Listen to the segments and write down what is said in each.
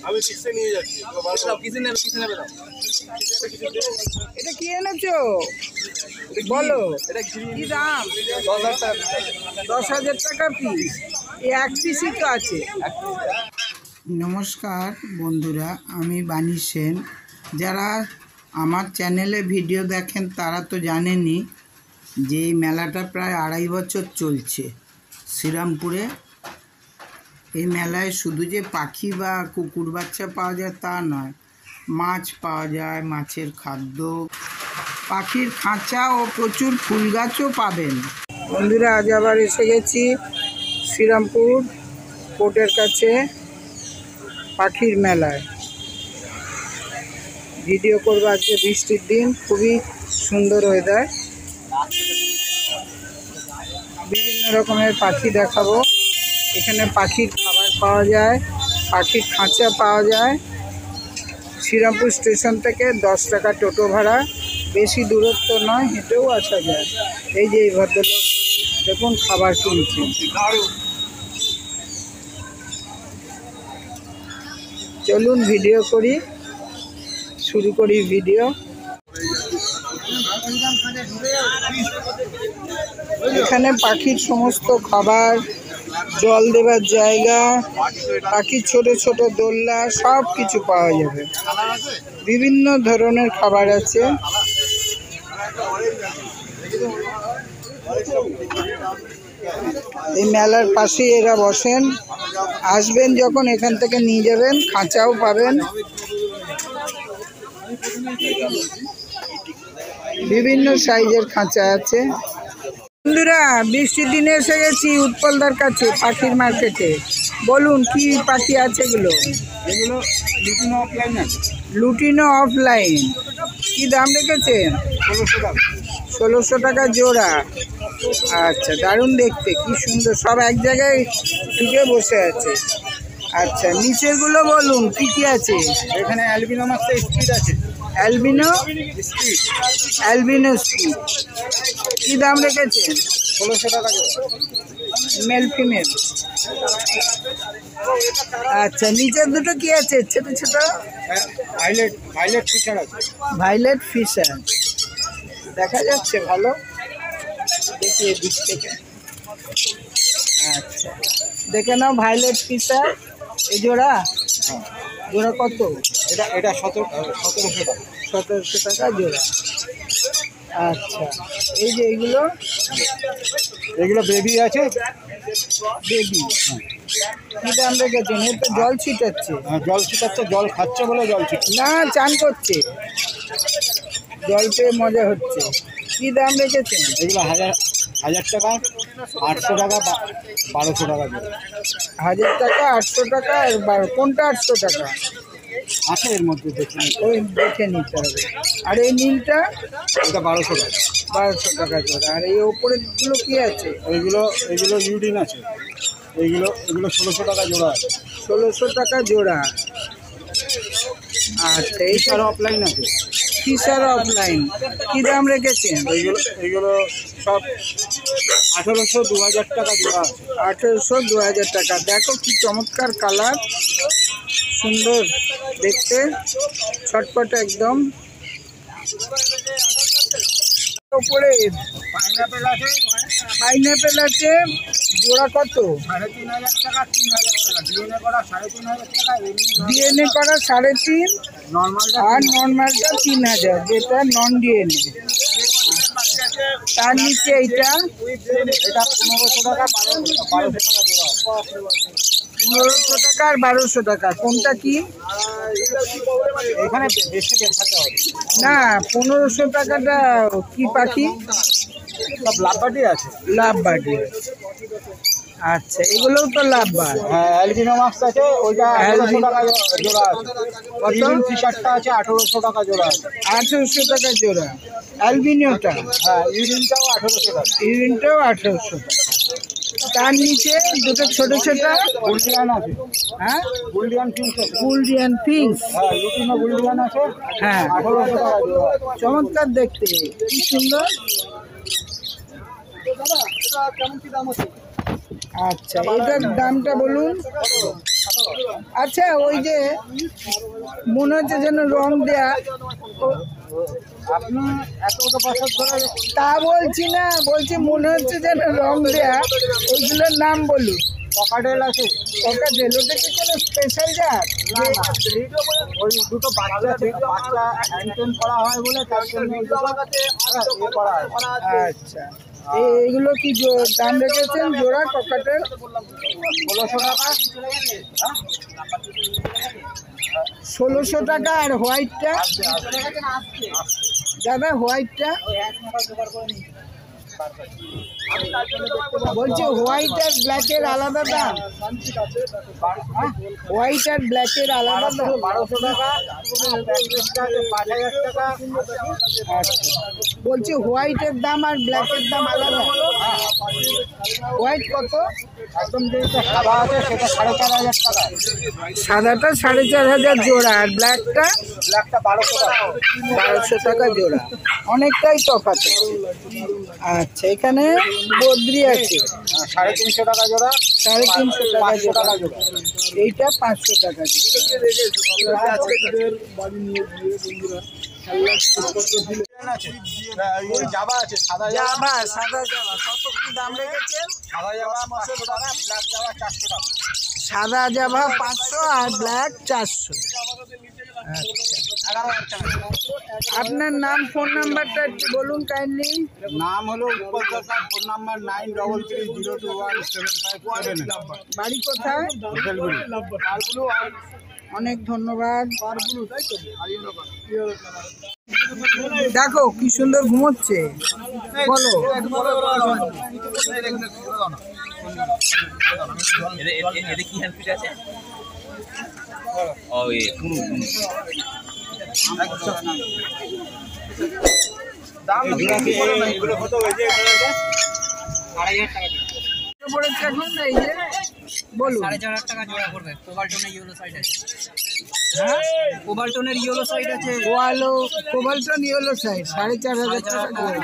আমি কিসে নিয়ে যাচ্ছি এটা কি এনেছো বলো, কি দাম? 10,000 টাকা পিস। এই এক পিসই তো আছে। নমস্কার বন্ধুরা, আমি বাণী সেন। যারা আমার চ্যানেলে ভিডিও দেখেন তারা তো জানেনই যে এই মেলাটা প্রায় 2.5 বছর চলছে শ্রীরামপুরে। এই মেলায় শুধু যে পাখি বা কুকুর বাচ্চা পাওয়া যায় তা নয়, মাছ পাওয়া যায়, মাছের খাদ্য, পাখির খাঁচা ও প্রচুর ফুল গাছও পাবেন। বন্ধুরা, আজ আবার এসে গেছি শ্রীরামপুর কোর্টের কাছে পাখির মেলায়। ভিডিও করবো আজকে বৃষ্টির দিন, খুবই সুন্দর ওয়েদার। বিভিন্ন রকমের পাখি দেখাবো। এখানে পাখির খাবার পাওয়া যায়, পাখির খাঁচা পাওয়া যায়। শ্রীরামপুর স্টেশন থেকে 10 টাকা টোটো ভাড়া, বেশি দূরত্ব নয়, হেঁটেও আসা যায়। এই যে এই ভদ্রলোক দেখুন খাবার কিনছেন। চলুন ভিডিও করি, শুরু করি ভিডিও। এখানে পাখির সমস্ত খাবার, জল দেবার জায়গা, পাখির ছোট ছোট দোলনা সব কিছু পাওয়া যাবে। বিভিন্ন ধরনের খাবার আছে। এই মেলার পাশেই এরা বসেন। আসবেন যখন এখান থেকে নিয়ে যাবেন, খাঁচাও পাবেন। বিভিন্ন সাইজের খাঁচা আছে। বন্ধুরা, বৃষ্টির দিনে এসে গেছি উৎপলদার কাছে পাখির মার্কেটে। বলুন কি পাখি আছে এগুলো? এগুলো লুটিনো অফলাইন আছে। লুটিনো অফলাইন কি দাম রেখেছেন? 1600 টাকা। 1600 টাকা জোড়া। আচ্ছা, দারুণ দেখতে, কি সুন্দর, সব এক জায়গায় ঢুকে বসে আছে। আচ্ছা, নিচেরগুলো বলুন কি কি আছে? এখানে অ্যালবিনো মাছটা স্পিড আছে। অ্যালবিনো স্পিড অ্যালবিনো স্পিড কি দাম রেখেছেন? 1600 টাকা জোড়া। Male female. আচ্ছা, নিচের দুটো কি আছে ছোট ছোট? ভাইলেট ফিচার আছে। ভাইলেট ফিশার দেখা যাচ্ছে ভালো, দেখি এদিক থেকে। আচ্ছা, দেখে নাও ভাইলেট ফিশার। এই জোড়া জোড়া কত? এটা 1700 টাকা। 1700 টাকা জোড়া। আচ্ছা, এই যে এগুলো বেবি আছে। বেবি কি দাম রেখেছেন? এর তো জল ছিটাচ্ছে। জল ছিটাচ্ছে, জল খাচ্ছে বলে জল ছিটাচ্ছে। না, চান করছে, জল পেয়ে মজা হচ্ছে। কি দাম রেখেছেন? এগুলো 1000 টাকা, 800 টাকা, 1200 টাকা জোড়া। 1000 টাকা, 800 টাকা আর 12। কোনটা 800 টাকা? আছে এর মধ্যে, দেখুন। ওই দেখে নিতে হবে। আর এই নীলটা? এটা 1200 টাকা। 1200 টাকা জোড়া। আর এই ওপরের গুলো কি আছে? এগুলো ইউডিন আছে। এগুলো 1600 টাকা জোড়া আছে। 1600 টাকা জোড়া। আচ্ছা, এইটা অফলাইন আছে। ফিশার অফলাইন কি দাম রেখেছেন? এগুলো সব 1800 2000 টাকা জোড়া আছে। 1800 2000 টাকা। দেখো কি চমৎকার কালার, সুন্দর দেখতে, ছটপট একদম। ওপরে পাইনাপেল আছে। পাইনাপেল আছে, জোড়া কত? 3500 টাকা, 3000 টাকা। ডিএনএ করা 3500 টাকা। ডিএনএ করা 3.5, নর্মালটা আর নর্মালটা 3000, যেটা নন ডিএনএ। তার নিচে এইটা এটা 1500 টাকা, 1200 টাকা জোড়া আছে। 1500 টাকা আর 1200 টাকা। কোনটা কি? এখানে বেশি দেখাতে হবে না, 1500 টাকাটা কি পাখি? সব লাভবাটি আছে। লাভ বাড়ি। আচ্ছা, এগুলোও তো লাভবান। হ্যাঁ, অ্যালবিনো মাস্ক আছে, ওইটা 1800 টাকা জোড়া আছে। কত? টি শার্টটা আছে 1800 টাকা জোড়া আছে। 1800 টাকা জোড়া অ্যালবিনিওটা। হ্যাঁ, ইউরিনটাও 1800 টাকা। ইউরিনটাও 1800 টাকা। তার নিচে দুটো ছোট ছোট গুলডিয়ান আছে। হ্যাঁ, গুলডিয়ান ফিন্স আছে। গুলডিয়ান ফিংস। হ্যাঁ, লুটিনো গুলডিয়ান আছে। হ্যাঁ, 1800 টাকা জোড়া। চমৎকার দেখতে, কি সুন্দর। এটা কেমন কি দাম আছে? আচ্ছা, এটার দামটা বলুন। আচ্ছা, ওই যে মনে হচ্ছে যেন রং দেয়া, আপনি এত বছর ধরে তা বলছি না, বলছি মনে হচ্ছে যেন রং দেয়া, ওইগুলোর নাম বলুন। ককাটেল আছে। ককাটেল, ওটা কি কোনো স্পেশাল জাত? না, না, ওই দুটো বাচ্চা আছে, বাচ্চা হ্যান্ডটেন করা হয় বলে তার জন্য ওই দুটো এ করা হয়। আচ্ছা, এইগুলো কি দাম রেখেছেন জোড়া ককাটেল? 1600 টাকা। 1600 টাকা। আর হোয়াইটটা দাদা, হোয়াইটটা বলছি, হোয়াইট আর ব্ল্যাকের আলাদা দাম? হোয়াইট আর ব্ল্যাকের আলাদা দাম? 1200 টাকা। 5000 টাকা। আচ্ছা, বলছি হোয়াইটের দাম আর ব্ল্যাকের দাম আলাদা? হোয়াইট কত? একদম যেটা সাদা আছে সেটা 4500 টাকা। সাদাটা 4500 জোড়া, আর ব্ল্যাকটা? ব্ল্যাকটা 1200 টাকা। 1200 টাকা জোড়া, অনেকটাই তফাৎ আছে। আচ্ছা, এখানে বদ্রি আছে 350 টাকা জোড়া। 350 টাকা 500 টাকা জোড়া, জোড়া। এইটা 500 টাকা জোড়া। ওই জাবা আছে, সাদা জাভা, সাদা জাভা কত কি দাম রেখেছেন? সাদা জাবা 500 টাকা, ব্ল্যাক জাবা 400 টাকা। সাদা জাভা 500 আর ব্ল্যাক 400। আপনার নাম, ফোন নাম্বারটা একটু বলুন কাইন্ডলি। নাম হলো উৎপল সরকার, ফোন নাম্বার 93021757। বাড়ি কোথায়? অনেক ধন্যবাদ। দেখো কি সুন্দর ঘুমোচ্ছে, বলো। কি হ্যান্ডফিট আছে? ও এ কুনু কুনু দাম এগুলো কত হয়েছে? 2500 টাকা পড়েছে এখন, এই যে বলুন। 4500 টাকা জোড়া পড়বে। কোবাল্টনের ইয়েলো সাইড আছে। হ্যাঁ, কোবাল্টনের ইয়েলো সাইড আছে। কোবাল্টন ইয়েলো সাইড 4500 টাকা জোড়া।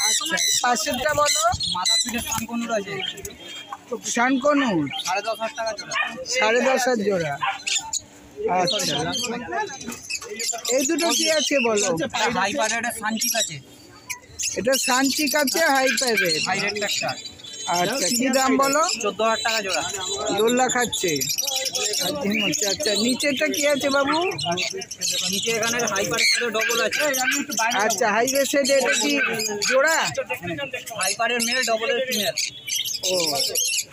আচ্ছা, পাশেরটা বলো। মাদার ফিটের সানকনুর আছে। শানকনুর 10,500 টাকা জোড়া। 10,500 জোড়া। আচ্ছা, এই দুটো কি আছে বলো? হাই পারের সানচিক আছে। এটা সানচিক আছে, হাই পাইভেট। হাই রেড ট্রাক্টর। আচ্ছা, কি দাম বলো? 14,000 টাকা জোড়া। দোল্লা খাচ্ছে। আচ্ছা, নিচেটা কি আছে বাবু? নিচে এখানে হাই পারের সাথে ডবল আছে। আচ্ছা, হাইওয়ে সেট, এটা কি জোড়া? হাই পারের মেল, ডবলের ফিমেল। ও,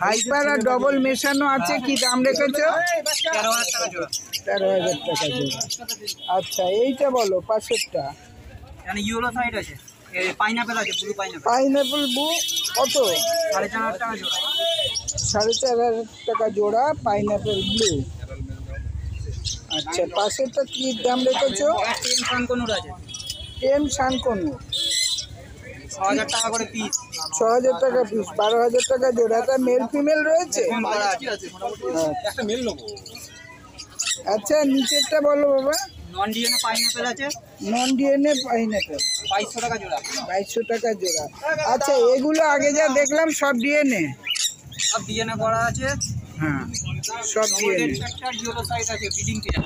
হাইপার আর ডবল মেশানো আছে, কি দাম রেখেছো? 13,000 টাকা জোড়া। 13,000 টাকা জোড়া। আচ্ছা, এইটা বলো পাশেরটা। এখানে ইয়েলো সাইড আছে। পাইনাপেল আছে, ব্লু পাইনাপেল। পাইনাপেল ব্লু কত? 4,500 টাকা জোড়া। 4,500 টাকা জোড়া পাইনাপেল ব্লু। আচ্ছা, পাশেরটা কি দাম রেখেছো? টেন সানকনুর আছে। টেম শানকনু 6,000 টাকা করে পিস। 6,000 টাকা পিস, 12,000 টাকা জোড়া। এটা মেল ফিমেল রয়েছে? আচ্ছা, নিচেরটা বলো বাবা। নন ডিএনএ পাইনাপেল আছে। নন ডিএনএ পাইনাপেল 2200 টাকা জোড়া। 2200 টাকা জোড়া। আচ্ছা, এগুলো আগে যা দেখলাম সব ডিএনএ? সব ডিএনএ করা আছে। হ্যাঁ, সব ডিএনএ। ট্রাক্টর ইয়েলো সাইড আছে, ব্রিডিং পেয়ার।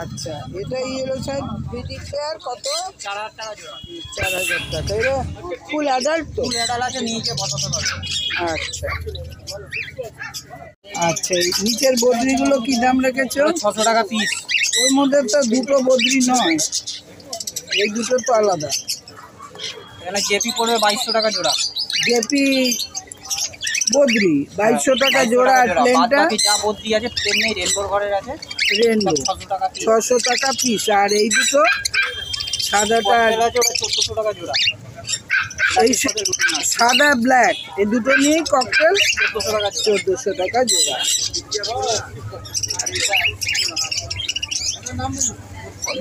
আচ্ছা, এটা ইয়েলো সাইড ব্রিডিং পেয়ার কত? 4,000 টাকা জোড়া। 4,000 টাকা। এটা ফুল অ্যাডাল্ট তো? ফুল অ্যাডাল আছে, নিচে বসাতে পারবে। আচ্ছা আচ্ছা, এই নিচের বদ্রিগুলো কি দাম রেখেছো? 600 টাকা পিস। ওর মধ্যে তো দুটো বদ্রি নয়, এই দুটো তো আলাদা। এখানে জেপি পড়বে 2200 টাকা জোড়া। জেপি বদ্রি 2200 টাকা জোড়া। আর প্লেনটা? বাকি যা বদ্রি আছে প্লেন নেই, রেনবোর ঘরের আছে। রেনবো 600 টাকা পিস। 600 টাকা পিস। আর এই দুটো সাদাটা? আছে, ওটা 1400 টাকা জোড়া। এই সাদা ব্ল্যাক এই দুটো নিয়েই ককটেল 1400 টাকা জোড়া।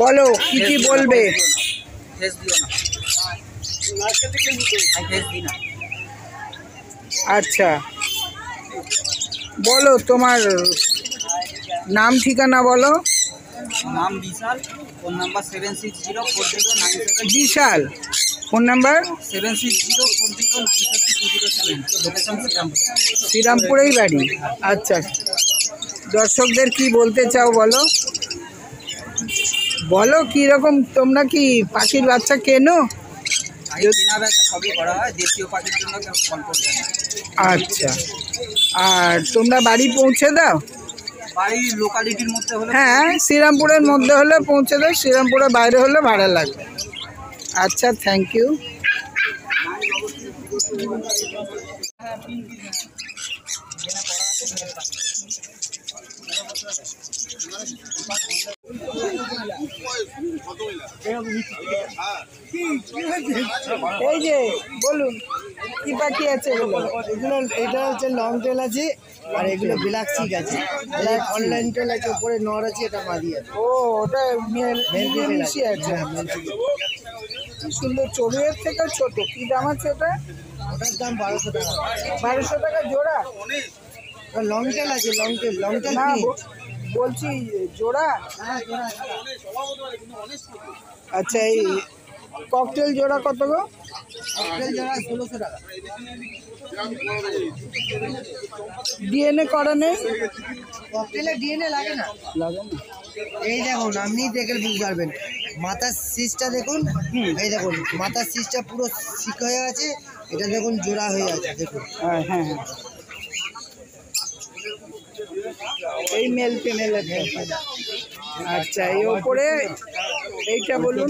বলো কি কি বলবে? ফেস দিও না, আমি ফেস দিই না। আচ্ছা বলো তোমার নাম ঠিকানা বলো। নাম বিশাল, ফোন নাম্বার 7604097207। বিশাল, ফোন নাম্বার 7604097207। লোকেশন শ্রীরামপুর। শ্রীরামপুরেই বাড়ি। আচ্ছা, দর্শকদের কি বলতে চাও বলো, বলো কীরকম তোমরা কি পাখির বাচ্চা কেনো? কেনা বেচা সবই করা হয়, দেশীয় পাখির জন্য কেউ ফোন করবে না। আচ্ছা, আর তোমরা বাড়ি পৌঁছে দাও? বাড়ির লোকালিটির মধ্যে হলে হ্যাঁ, শ্রীরামপুরের মধ্যে হলে পৌঁছে দাও, শ্রীরামপুরের বাইরে হলে ভাড়া লাগবে। আচ্ছা, থ্যাংক ইউ। এই যে বলুন কি পাখি আছে এগুলো? এগুলো এটা হচ্ছে লং টেল আছে আর এগুলো ব্ল্যাক চিক আছে। অনলাইন টেল আছে, উপরে নর আছে, এটা মাদি আছে। ও, ওটা মেল মিশি আছে। কি সুন্দর, চড়ুইয়ের থেকে ছোট। কি দাম আছে এটা? ওটার দাম 1200 টাকা। 1200 টাকা জোড়া? লং টেল আছে, লং টেল। লং টেল না, বলছি জোড়া। আচ্ছা, এই ককটেল জোড়া কত গো? ককটেল জোড়া 1600 টাকা। ডিএনএ করা নেই? ককটেলে ডিএনএ লাগে না। লাগে না। এই দেখুন, আপনি দেখে বুঝতে পারবেন। মাথার সিজটা দেখুন, এই দেখুন মাথার সিজটা পুরো ঠিক হয়ে আছে। এটা দেখুন জোড়া হয়ে আছে, দেখুন। হ্যাঁ হ্যাঁ হ্যাঁ, এই মেল ফিমেল। আচ্ছা, এই ওপরে এইটা বলুন,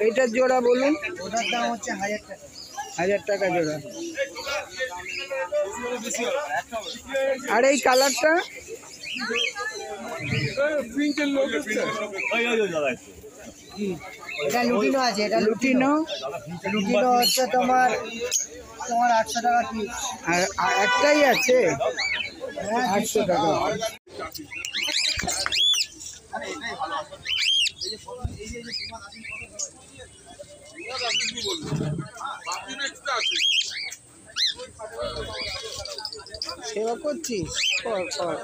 এইটার জোড়া বলুন। ওটার দাম হচ্ছে 1000 টাকা। 1000 টাকা জোড়া। আর এই কালারটা? এটা লুটিনো আছে, এটা লুটিনো। লুটিনো হচ্ছে তোমার 800 টাকা পিস। আর একটাই আছে 800 টাকা। সেবা করছিস? কর কর।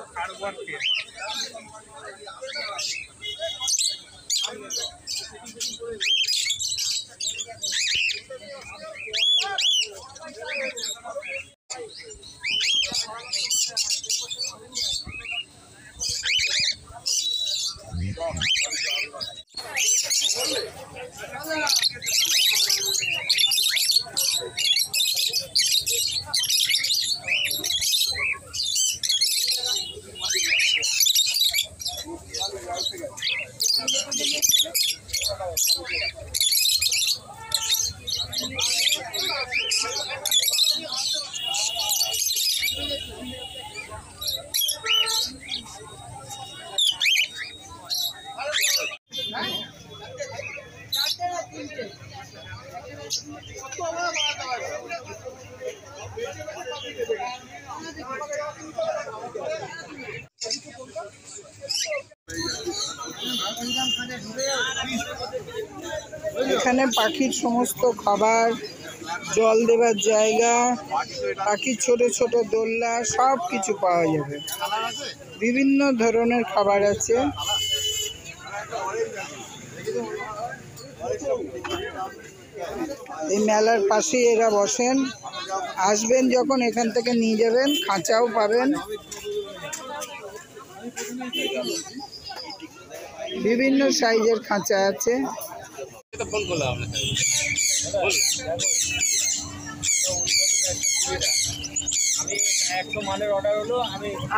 এখানে পাখির সমস্ত খাবার, জল দেবার জায়গা, পাখির ছোট ছোট দোলনা সব কিছু পাওয়া যাবে। বিভিন্ন ধরনের খাবার আছে। এই মেলার পাশেই এরা বসেন। আসবেন যখন এখান থেকে নিয়ে যাবেন, খাঁচাও পাবেন। বিভিন্ন সাইজের খাঁচা আছে।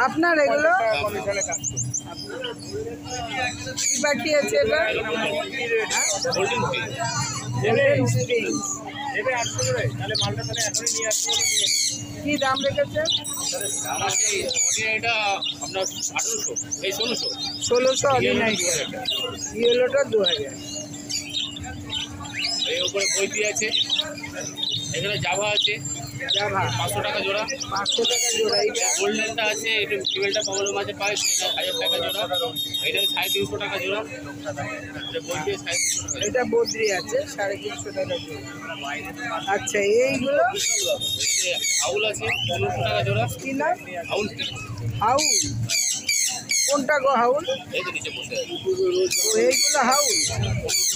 আপনার এগুলো কি বাকি আছে? এটা কি দাম রেখেছেন? 1600 অর্ডিনারি। ইয়েলোটা 2000। এই উপরে বইটি আছে, এখানে জাভা আছে, জাভা 500 টাকা জোড়া। 500 টাকা জোড়া। এইটা গোল্ডেনটা আছে, এটা ফিমেলটা প্রবলেম আছে পায়, সেটা 1000 টাকা জোড়া। এটা 350 টাকা জোড়া। এটা বইটি 350 টাকা। এটা বদ্রি আছে 350 টাকা জোড়া। আচ্ছা এইগুলো এই আউল আছে 1500 টাকা জোড়া। কি নাম? আউল হাউল। কোনটা গো হাউল? এই তো নিচে বসে আছে। ও এইগুলো হাউল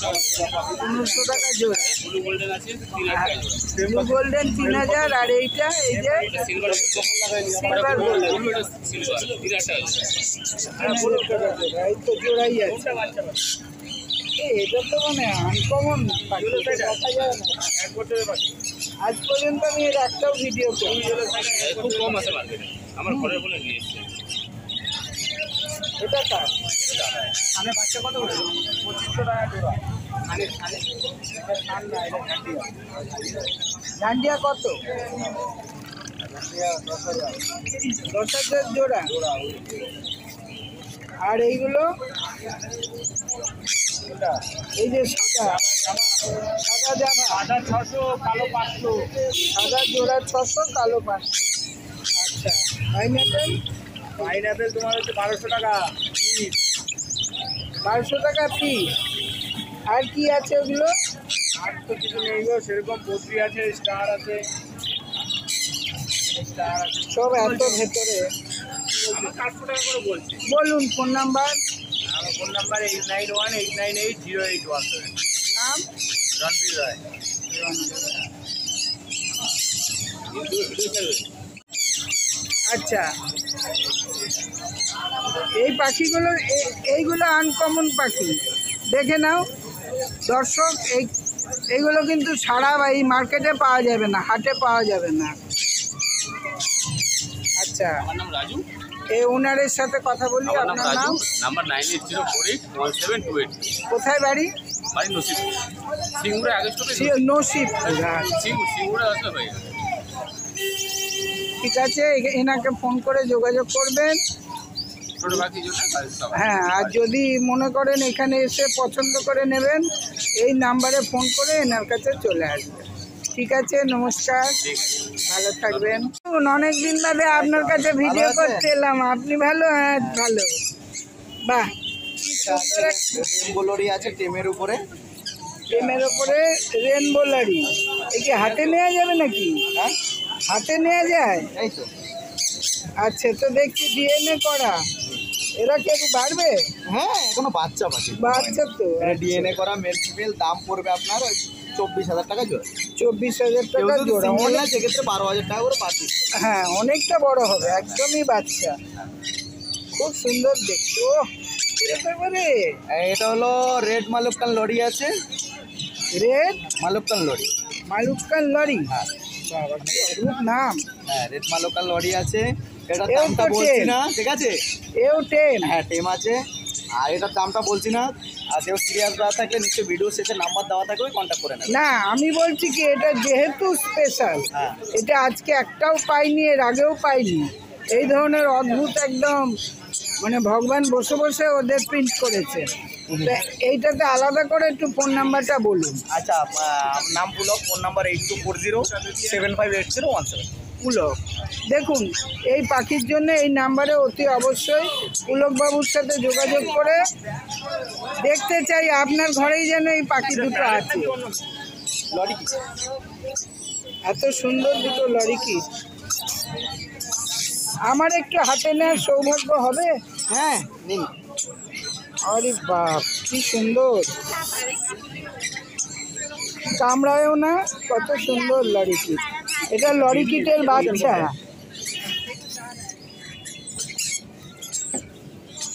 1500 টাকা জোড়া। ব্লু গোল্ডেন আছে 3000 টাকা জোড়া। Blue golden 3000। আর এইটা এই যে এটা সিলভার সিলভার গোল্ডেন ব্লু, এটা সিলভার 3000 টাকা জোড়া। 3000 টাকা জোড়া। এই তো জোড়াই আছে। এটা তো মানে আনকমন পাখি, এটা দেখা যায় না। আজ পর্যন্ত আমি এর একটাও ভিডিও করি। খুব কম আছে মার্কেটে, আমার ঘরের বলে নিয়ে এসেছে। এটা কার? আমি বাচ্চা কত করে? 2500 টাকা জোড়া। ঝান্ডিয়া কত? 10,000 জোড়া। আর এইগুলো এই যে সাদা সাদা জামা, সাদা 600, কালো 500। সাদা জোড়া 600, কালো 500। আচ্ছা পাইনাপেল? পাইনাপেল তোমার হচ্ছে 1200 টাকা। 1200 টাকা পিস। আর কি আছে ওগুলো? আর তো কিছু নেই গো, সেরকম বদ্রি আছে, স্টার আছে। সব এত ভেতরে। আমার 400 টাকা করে বলছি। বলুন ফোন নাম্বার। আমার ফোন নাম্বার 8918980817। নাম? রণবীর রায়। আচ্ছা এই পাখিগুলো এইগুলো আনকমন পাখি, দেখে নাও দর্শক। এইগুলো কিন্তু সারা এই মার্কেটে পাওয়া যাবে না, হাটে পাওয়া যাবে না। আচ্ছা আমার নাম রাজু। এই ওনারের সাথে কথা বলি। আমার নাম আপনার রাজু, নাম? নাম্বার 9804817282। কোথায় বাড়ি? বাড়ি নসিব, সিঙ্গুরে আগে স্টপে নসিব। সিঙ্গুরে আসলে ভাই। ঠিক আছে, এনাকে ফোন করে যোগাযোগ করবেন। ছোট পাখি জন্য হ্যাঁ, আর যদি মনে করেন এখানে এসে পছন্দ করে নেবেন, এই নাম্বারে ফোন করে এনার কাছে চলে আসবেন। ঠিক আছে, নমস্কার, ভালো থাকবেন। অনেক দিন বাদে আপনার কাছে ভিডিও করতে এলাম। আপনি ভালো? হ্যাঁ ভালো। বাহ, কি সুন্দর একটা রেনবোলরি আছে টেমের উপরে। টেমের ওপরে রেনবো লরি। এই কি হাতে নেওয়া যাবে নাকি? হ্যাঁ হাতে নেওয়া যায়? এই তো। আচ্ছা, তো দেখছি ডিএনএ করা। এরা কি একটু বাড়বে? হ্যাঁ এখনো বাচ্চা পাখি। বাচ্চা তো। ডিএনএ করা মেল ফিমেল, দাম পড়বে আপনার ওই 24,000 টাকা জোড়া। 24,000 কেউ টাকা যদি জোড়া। সিঙ্গেল অনেক, নেয় সেক্ষেত্রে 12,000 টাকা করে পার পিস। হ্যাঁ অনেকটা বড় হবে, একদমই বাচ্চা। খুব সুন্দর দেখতে। ও একেবারে এটা হলো রেড মালুকান লরি আছে। রেড মালুকান লরি। মালুকান লরি। হ্যাঁ বাবা কি অদ্ভুত নাম। হ্যাঁ রেড মালুকান লরি আছে। এটার এও দামটা তো বলছি 10 না, ঠিক আছে? এও 10। হ্যাঁ টেম আছে। আর এটার দামটা বলছি না। আর কেউ সিরিয়াস দেওয়া থাকলে নিশ্চয়ই ভিডিও শেষে নাম্বার দেওয়া থাকবে, কন্ট্যাক্ট করে নেবে। না আমি বলছি কি, এটা যেহেতু স্পেশাল, হ্যাঁ। এটা আজকে একটাও পাইনি, এর আগেও পাইনি। এই ধরনের অদ্ভুত একদম মানে ভগবান বসে বসে ওদের প্রিন্ট করেছে। তো এইটাতে আলাদা করে একটু ফোন নাম্বারটা বলুন। আচ্ছা নাম পুলক, ফোন নাম্বার 8240758017। পুলক। দেখুন এই পাখির জন্য এই নাম্বারে অতি অবশ্যই পুলকবাবুর সাথে যোগাযোগ করে দেখতে চাই আপনার ঘরেই যেন এই পাখি দুটো আছে। লরি এত সুন্দর দুটো লরিকি। আমার একটু হাতে নেওয়ার সৌভাগ্য হবে? হ্যাঁ নিন। আরে বাপ কি সুন্দর, কামড়ায়ও না, কত সুন্দর লরিকি। এটা লরিকিটের বাচ্চা।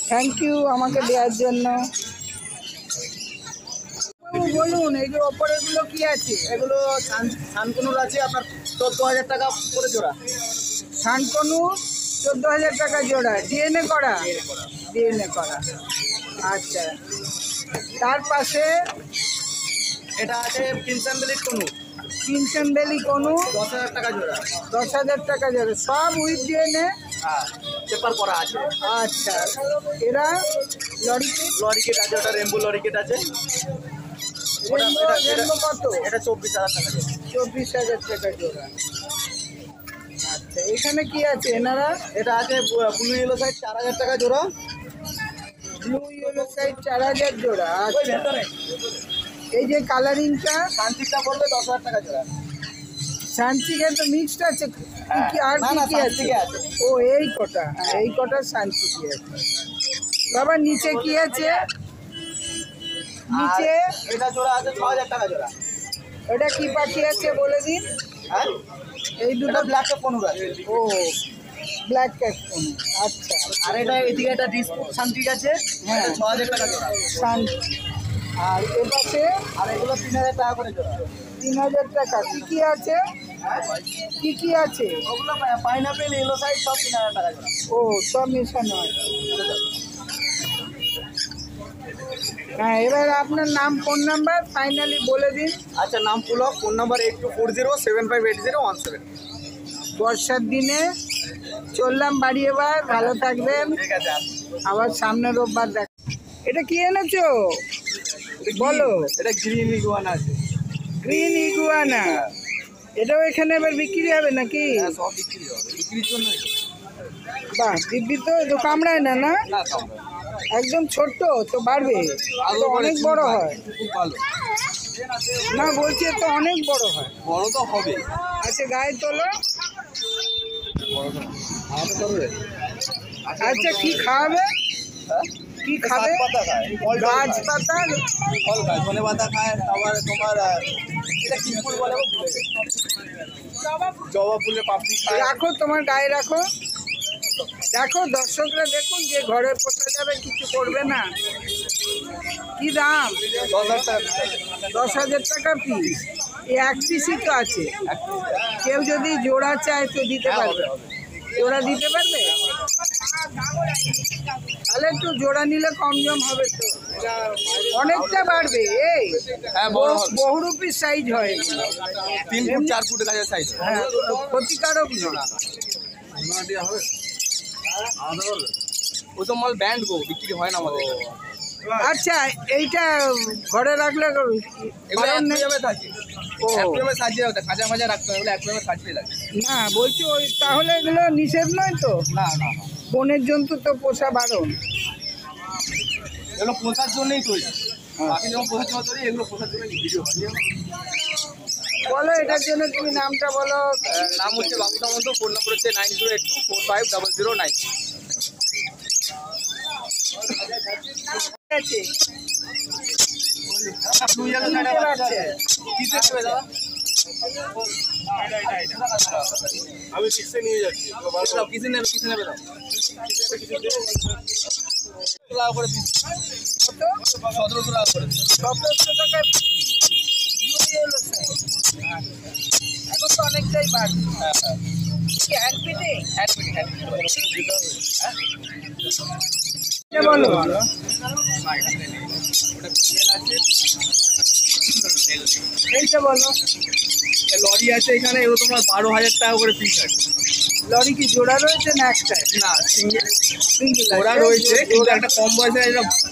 থ্যাংক ইউ আমাকে দেওয়ার জন্য। বলুন এই যে ওপরেগুলো কি আছে? এগুলো সানকুনুর আছে আপনার 14,000 টাকা করে জোড়া। শানকনু 14,000 টাকা জোড়া। ডিএনএ করা? ডিএনএ করা। আচ্ছা, তার পাশে এটা আছে কিনসান বেলিট কোনু, কিনসেন বেলি কনু 10,000 টাকা জোড়া। 10,000 টাকা জোড়া, সব উইথ ডিএনএ। হ্যাঁ পেপার করা আছে। আচ্ছা, এরা লরিকে লরিকেট আছে, ওটা রেম্বো লরিকেট আছে। রেনবো কত? এটা 24,000 টাকা জোড়া। 24,000 টাকা জোড়া। আচ্ছা, এখানে কি আছে এনারা? এটা আছে ব্লু ইয়েলো সাইড 4,000 টাকা জোড়া। ব্লু ইয়েলো সাইড 4,000 জোড়া। ওই আচ্ছা, ভেতরে এই যে কালারিংটা শান্তিটা পড়বে 10,000 টাকা জোড়া। সানচিকে তো মিক্সড আছে, কি আর না, কি না, কি আছে? সানচিকে আছে। ও এই কটা, হ্যাঁ, এই কটা সানচিকে আছে। বাবা নিচে কি আছে? নিচে আর এটা জোড়া আছে 6,000 টাকা জোড়া। এটা কি পাখি আছে বলে দিন। হ্যাঁ, এই দুটো এটা ব্ল্যাক কাপ পনুর আছে। ও ব্ল্যাক ক্যাট। আচ্ছা, আর এটা এদিকে একটা ডিসপুট শান্তিক আছে, হ্যাঁ 6,000 টাকা জোড়া। শান্তি। আর এ পাশে আর এগুলো 3,000 টাকা করে জোড়া। 3,000 টাকা। কি কি আছে? কি কি আছে? ওগুলো পাইনাপেল ইয়েলো সাইড সব 3,000 টাকা জোড়া। ও সব মেশানো আছে। হ্যাঁ, এবার আপনার নাম, ফোন নাম্বার ফাইনালি বলে দিন। আচ্ছা, নাম পুলক, ফোন নাম্বার 8240758017। বর্ষার দিনে চললাম বাড়ি, এবার ভালো থাকবেন। ঠিক আছে, আবার সামনে রোববার দেখ। এটা কি এনেছো বলো? এটা গ্রিন ইগুয়ানা আছে। Green iguana. এটাও এখানে এবার বিক্রি হবে নাকি? হ্যাঁ, সব বিক্রি হবে, বিক্রির জন্য। বাহ, দিব্যি তো, তো কামড়ায় না? না, না, সব একদম ছোট্ট তো, বাড়বে তো, অনেক বড় হয়। খুব ভালো। না বলছি তো অনেক বড় হয়। বড় তো হবে। আচ্ছা, গায়ে তোলো। আচ্ছা, কি খাওয়াবে? কি খাবে? পাতা খায়, ফল গাছ পাতা। ফল খায়, ধনে পাতা খায়। তারপরে তোমার এটা কি ফুল বলে গো? জবা ফুলের পাপড়ি খায়। রাখো, তোমার গায়ে রাখো। দেখো, দর্শকরা দেখুন, যে ঘরে পোষা যাবে, কিছু করবে না। কি দাম? 10,000 টাকা। 10,000 টাকা পিস। এই এক পিসই তো আছে। কেউ যদি জোড়া চায় তো দিতে পারবে? জোড়া দিতে পারবে? তাহলে একটু জোড়া নিলে কম জম হবে তো, অনেকটা বাড়বে। এই হ্যাঁ, বড় হবে। বহুরূপী সাইজ হয়। 3 ফুট 4 ফুটের কাছে সাইজ। হ্যাঁ, ক্ষতিকারক নয়। ওই তো মাল ব্যান্ড গো, বিক্রি হয় না আমাদের। আচ্ছা, এইটা ঘরে রাখলে এগুলো বারণ নেই? অ্যাকুরিয়ামে থাকে। ও, অ্যাকুরিয়ামে সাজিয়ে রাখতে, খাঁচা মাঝে রাখতে হয়, এগুলো অ্যাকুরিয়ামে সাজিয়ে লাগে। না বলছি ওই, তাহলে এগুলো নিষেধ নয় তো? না, না, না, বনের জন্তু তো পোষা বারণ। এগুলো পোষার জন্যই তৈরি। বাকি যখন পোষার জন্য তৈরি, এগুলো পোষার জন্য ভিডিও হয়। বলো, এটার জন্য তুমি নামটা বলো। নাম হচ্ছে বাবু সামন্ত, ফোন নম্বর হচ্ছে 9082450009। আছে। কিসে দেবে দাদা? আমি কিসে নিয়ে যাচ্ছি? কিসে নেবে, কিসে নেবে দাও? টাকা করে পিস। কত? 1700 টাকা করে। 1700 টাকা। এখন তো অনেকটাই বাড়বে। হ্যাঁ, হ্যাঁ, কি হ্যান্ড ফিটিং? হ্যাঁ, বলো। ওটা ফিমেল আছে। এইটা বলো। লরি আছে এখানে, এগুলো তোমার 12,000 টাকা করে পিস আছে। লরি কি জোড়া রয়েছে না একটাই? না, সিঙ্গেল সিঙ্গেল ওরা রয়েছে, কিন্তু একটা কম বয়সে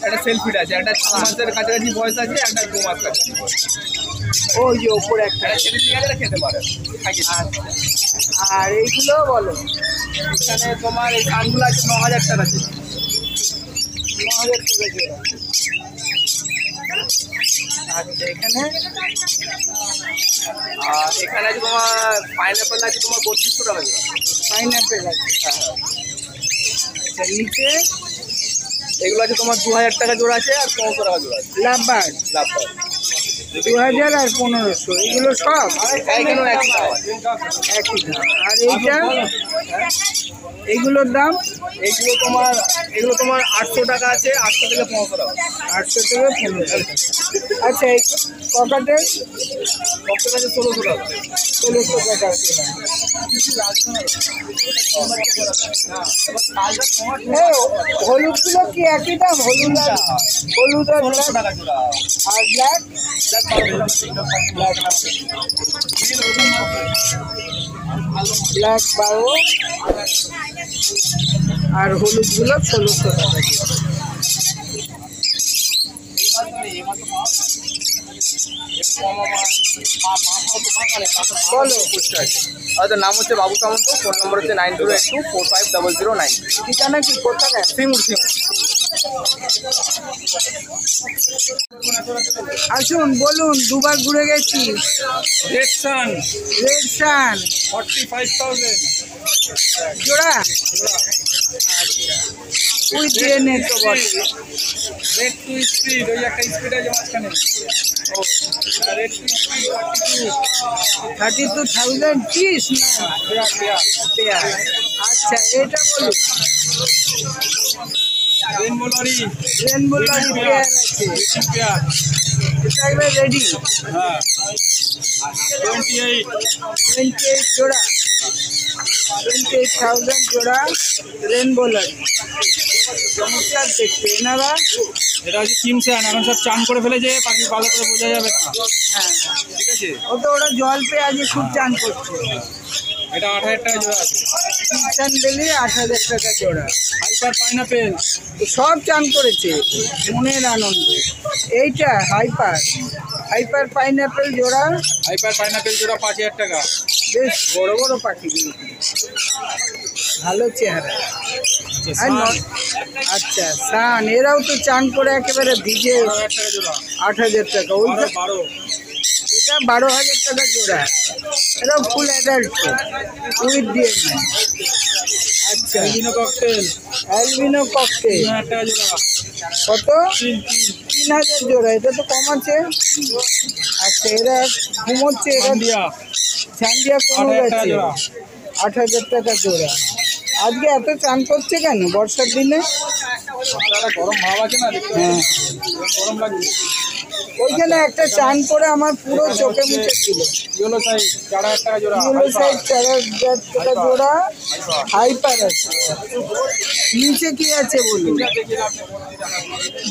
একটা সেলফিট আছে, একটা 6 মাসের কাছাকাছি বয়স আছে, একটা 2 মাস কাছাকাছি বয়স। ওই যে ওপরে একটা। একটা ছেলে ঠিক আছে, খেতে পারে। আর এইগুলো বলো। এখানে তোমার এই কানগুলো আছে 9,000 টাকা ছিল। 9,000 টাকা জোড়া। আচ্ছা, এখানে আর এখানে আছে তোমার পাইনাপেল আছে তোমার 3200 টাকা জোড়া। পাইনাপেল আছে। হ্যাঁ, হ্যাঁ। আচ্ছা, নিচে এগুলো আছে তোমার 2,000 টাকা জোড়া আছে, আর 1500 টাকা জোড়া আছে। লাভবার্ড লাভ 2000 আর 1500, এগুলো সব এখানেও একই দাম আছে। একই দাম। আর এইটা, এগুলোর দাম এগুলো তোমার 800 টাকা আছে, 800 থেকে 1500 টাকা। 800 থেকে 1500। আচ্ছা, এই পকেটের কত আছে? 1600 টাকা। 1600 টাকা আছে। এই হলুদগুলো কি একই দাম? হলুদ আর 1600 টাকা জোড়া। আর ব্ল্যাক ব্ল্যাক 12 আর হলুদগুলো 1600 টাকা দিয়ে। বলো। আমাদের নাম হচ্ছে বাবু সামন্ত, ফোন নম্বর হচ্ছে 9082450009। ঠিকানা কি, কোথাকার? সিঙ্গুর। আসুন, বলুন। দুবার ঘুরে গেছি। রেড সান রেড সান 45,000 জোড়া। ওই ডিএনএ তো বটে। রেড টু স্পিড, ওই একটা স্পিড আছে মাঝখানে। রেড টু স্পিড 32,000 পিস না পেয়ার। আচ্ছা, এটা বলুন। Rainbow lory rainbow lory pair আছে, পেয়ার। এটা একবার রেডি। হ্যাঁ 28 28 জোড়া, 28,000 জোড়া রেনবো লরি। চমৎকার দেখতে। এনারা এটা হচ্ছে কিমস্যান, এখন সব চান করে ফেলেছে, পাখি ভালো করে বোঝা যাবে না। হ্যাঁ, ঠিক আছে, ও তো ওরা জল পেয়ে আজ খুব চান করছে। এটা 8,000 টাকা জোড়া আছে। দিল্লি 8,000 টাকা জোড়া। হাইপার পাইনাপেল সব চান করেছে মনের আনন্দে। এইটা হাইপার পাইনাপেল জোড়া, হাইপার পাইনাপেল জোড়া 5,000 টাকা। বেশ বড় বড় পাখি, ভালো চেহারা। আর আচ্ছা, সান এরাও তো চান করে একেবারে ভিজে। 12,000 টাকা জোড়া। 8,000 টাকা। ওইটা 12 এটা 12,000 টাকা জোড়া। এরাও ফুল অ্যাডাল্ট উইথ ডিএনএ। আচ্ছা, অ্যালবিনো ককটেল অ্যালবিনো ককটেল 3,000 টাকা জোড়া। কত? 3,000 জোড়া। এটা তো কম আছে। আচ্ছা, এরা ঘুমোচ্ছে। এরা ইন্ডিয়া ঝান্ডিয়া কমে 8,000 টাকা গেছে। জোড়া। 8,000 টাকা জোড়া। আজকে এত চান করছে কেন বর্ষার দিনে? একটা গরম ভাব আছে না, দেখতে হ্যাঁ, গরম লাগছে। ওইখানে একটা চান করে আমার পুরো চোখে মুখে ছিল। ইয়েলো সাইজ 4,000 টাকা জোড়া। ইয়েলো সাইজ 4,000 টাকা জোড়া। হাইপার আছে। নিচে কি আছে বলুন?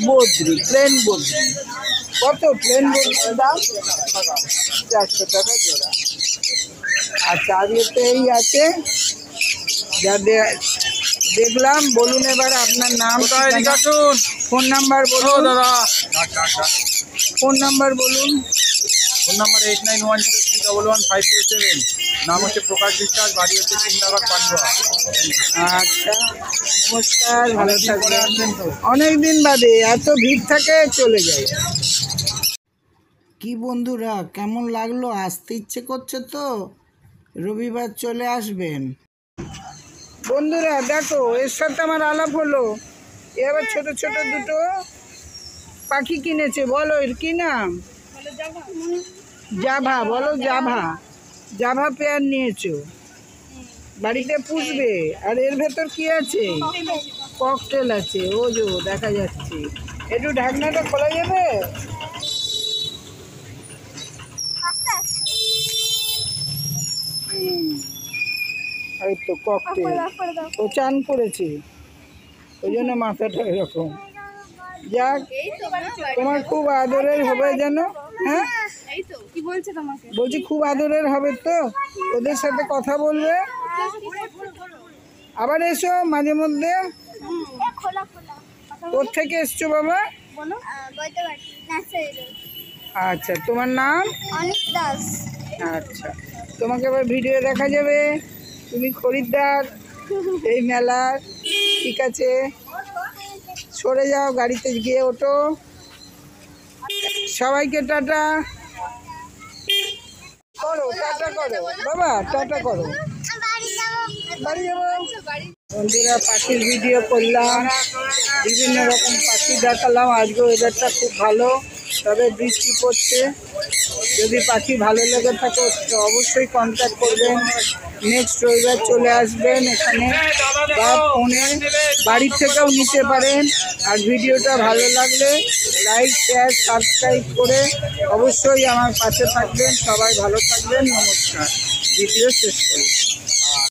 বদ্রি, প্লেন বদ্রি। কত প্লেন বদ্রির দাম? 400 টাকা জোড়া। আচ্ছা, আজকে তো এই আছে যা দেখলাম। বলুন এবার আপনার নাম, ফোন নাম্বার বলুন। দাদা ফোন নাম্বার বলুন। Phone number 8910311507। নাম হচ্ছে প্রকাশ বিশ্বাস, বাড়ি হচ্ছে সিংনগর পান্ডুয়া। আচ্ছা, নমস্কার, ভালো থাকবেন। অনেকদিন বাদে এত ভিড় থাকে, চলে যায়। কি বন্ধুরা, কেমন লাগলো? আসতে ইচ্ছে করছে তো রবিবার চলে আসবেন। বন্ধুরা দেখো, এর সাথে আমার আলাপ হলো। এবার ছোট ছোট দুটো পাখি কিনেছে। বলো এর কি নাম? জাভা। বলো জাভা। জাভা পেয়ার নিয়েছো, বাড়িতে পুষবে। আর এর ভেতর কি আছে? ককটেল আছে। ও যে দেখা যাচ্ছে। একটু ঢাকনাটা খোলা যাবে? এই তো ককটেল। ও চান করেছে, ওই জন্য মাথাটা এরকম। যাক, তোমার খুব আদরের হবে যেন। হ্যাঁ, বলছি খুব আদরের হবে তো। ওদের সাথে কথা বলবে। আবার এসো মাঝে মধ্যে। কোথ থেকে এসছো বাবা? আচ্ছা, তোমার নাম? আচ্ছা, তোমাকে এবার ভিডিও দেখা যাবে। তুমি খরিদ্দার এই মেলার। ঠিক আছে, সরে যাও, গাড়িতে গিয়ে ওঠো। সবাইকে টাটা করো, টাটা করো বাবা, টাটা করো। বাড়ি যাবো। বন্ধুরা, পাখির ভিডিও করলাম, বিভিন্ন রকম পাখি দেখালাম। আজকে ওয়েদারটা খুব ভালো, তবে বৃষ্টি পড়ছে। যদি পাখি ভালো লেগে থাকে তো অবশ্যই কন্ট্যাক্ট করবেন। নেক্সট রবিবার চলে আসবেন এখানে, বা ফোনে বাড়ির থেকেও নিতে পারেন। আর ভিডিওটা ভালো লাগলে লাইক, শেয়ার, সাবস্ক্রাইব করে অবশ্যই আমার পাশে থাকবেন। সবাই ভালো থাকবেন। নমস্কার। ভিডিও শেষ করি।